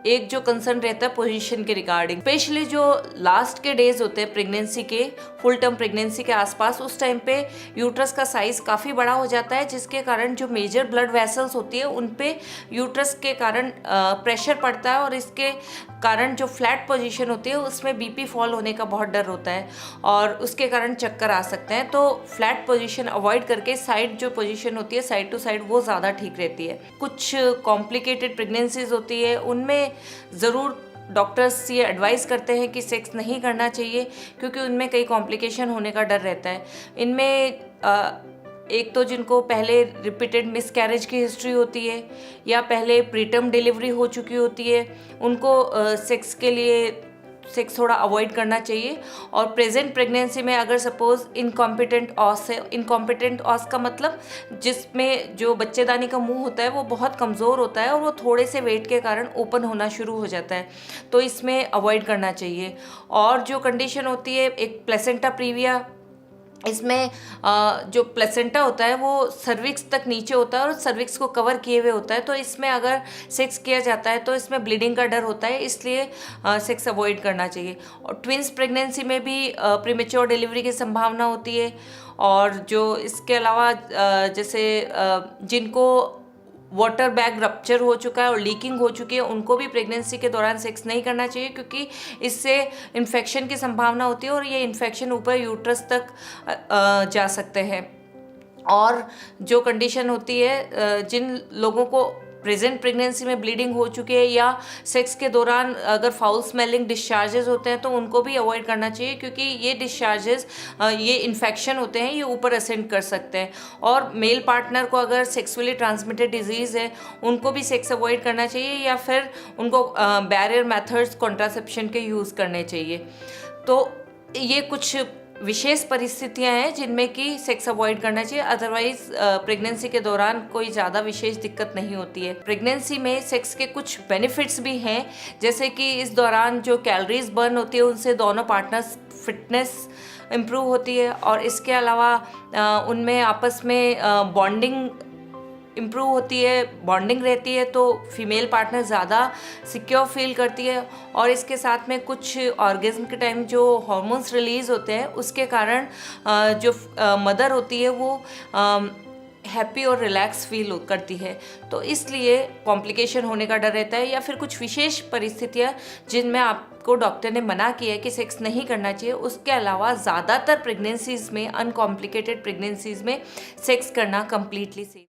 एक जो कंसर्न रहता है पोजीशन के रिगार्डिंग, स्पेशली जो लास्ट के डेज होते हैं प्रेगनेंसी के, फुल टर्म प्रेगनेंसी के आसपास, उस टाइम पे यूट्रस का साइज काफ़ी बड़ा हो जाता है, जिसके कारण जो मेजर ब्लड वेसल्स होती है उन पे यूट्रस के कारण प्रेशर पड़ता है और इसके कारण जो फ्लैट पोजीशन होती है उसमें बीपी फॉल होने का बहुत डर होता है और उसके कारण चक्कर आ सकते हैं। तो फ्लैट पोजीशन अवॉइड करके साइड जो पोजीशन होती है साइड टू साइड वो ज़्यादा ठीक रहती है। कुछ कॉम्प्लिकेटेड प्रेगनेंसीज होती है उनमें ज़रूर डॉक्टर्स ये एडवाइस करते हैं कि सेक्स नहीं करना चाहिए, क्योंकि उनमें कई कॉम्प्लिकेशन होने का डर रहता है। इनमें एक तो जिनको पहले रिपीटेड मिसकैरेज की हिस्ट्री होती है या पहले प्रीटर्म डिलीवरी हो चुकी होती है, उनको सेक्स के लिए सेक्स थोड़ा अवॉइड करना चाहिए। और प्रेजेंट प्रेगनेंसी में अगर सपोज इनकॉम्पिटेंट ऑस है, इनकॉम्पिटेंट ऑस का मतलब जिसमें जो बच्चेदानी का मुंह होता है वो बहुत कमज़ोर होता है और वो थोड़े से वेट के कारण ओपन होना शुरू हो जाता है, तो इसमें अवॉइड करना चाहिए। और जो कंडीशन होती है एक प्लेसेंटा प्रीविया, इसमें जो प्लेसेंटा होता है वो सर्विक्स तक नीचे होता है और सर्विक्स को कवर किए हुए होता है, तो इसमें अगर सेक्स किया जाता है तो इसमें ब्लीडिंग का डर होता है, इसलिए सेक्स अवॉइड करना चाहिए। और ट्विंस प्रेगनेंसी में भी प्रीमेच्योर डिलीवरी की संभावना होती है। और जो इसके अलावा जैसे जिनको वाटर बैग रप्चर हो चुका है और लीकिंग हो चुकी है उनको भी प्रेगनेंसी के दौरान सेक्स नहीं करना चाहिए, क्योंकि इससे इन्फेक्शन की संभावना होती है और ये इन्फेक्शन ऊपर यूट्रस तक जा सकते हैं। और जो कंडीशन होती है जिन लोगों को प्रेजेंट प्रेगनेंसी में ब्लीडिंग हो चुकी है या सेक्स के दौरान अगर फाउल स्मेलिंग डिस्चार्जेस होते हैं तो उनको भी अवॉइड करना चाहिए, क्योंकि ये डिस्चार्जेस ये इन्फेक्शन होते हैं, ये ऊपर असेंड कर सकते हैं। और मेल पार्टनर को अगर सेक्सुअली ट्रांसमिटेड डिजीज़ है उनको भी सेक्स अवॉइड करना चाहिए या फिर उनको बैरियर मेथड्स कॉन्ट्रासेप्शन के यूज़ करने चाहिए। तो ये कुछ विशेष परिस्थितियां हैं जिनमें कि सेक्स अवॉइड करना चाहिए, अदरवाइज प्रेगनेंसी के दौरान कोई ज़्यादा विशेष दिक्कत नहीं होती है। प्रेगनेंसी में सेक्स के कुछ बेनिफिट्स भी हैं, जैसे कि इस दौरान जो कैलोरीज बर्न होती है उनसे दोनों पार्टनर्स फिटनेस इम्प्रूव होती है और इसके अलावा उनमें आपस में बॉन्डिंग इम्प्रूव होती है, बॉन्डिंग रहती है, तो फीमेल पार्टनर ज़्यादा सिक्योर फील करती है। और इसके साथ में कुछ ऑर्गेज्म के टाइम जो हार्मोन्स रिलीज़ होते हैं उसके कारण जो मदर होती है वो हैप्पी और रिलैक्स फील करती है, तो इसलिए कॉम्प्लिकेशन होने का डर रहता है या फिर कुछ विशेष परिस्थितियाँ जिनमें आपको डॉक्टर ने मना किया है कि सेक्स नहीं करना चाहिए। उसके अलावा ज़्यादातर प्रेगनेंसीज़ में, अनकॉम्प्लिकेटेड प्रेगनेंसीज़ में सेक्स करना कम्प्लीटली सेफ।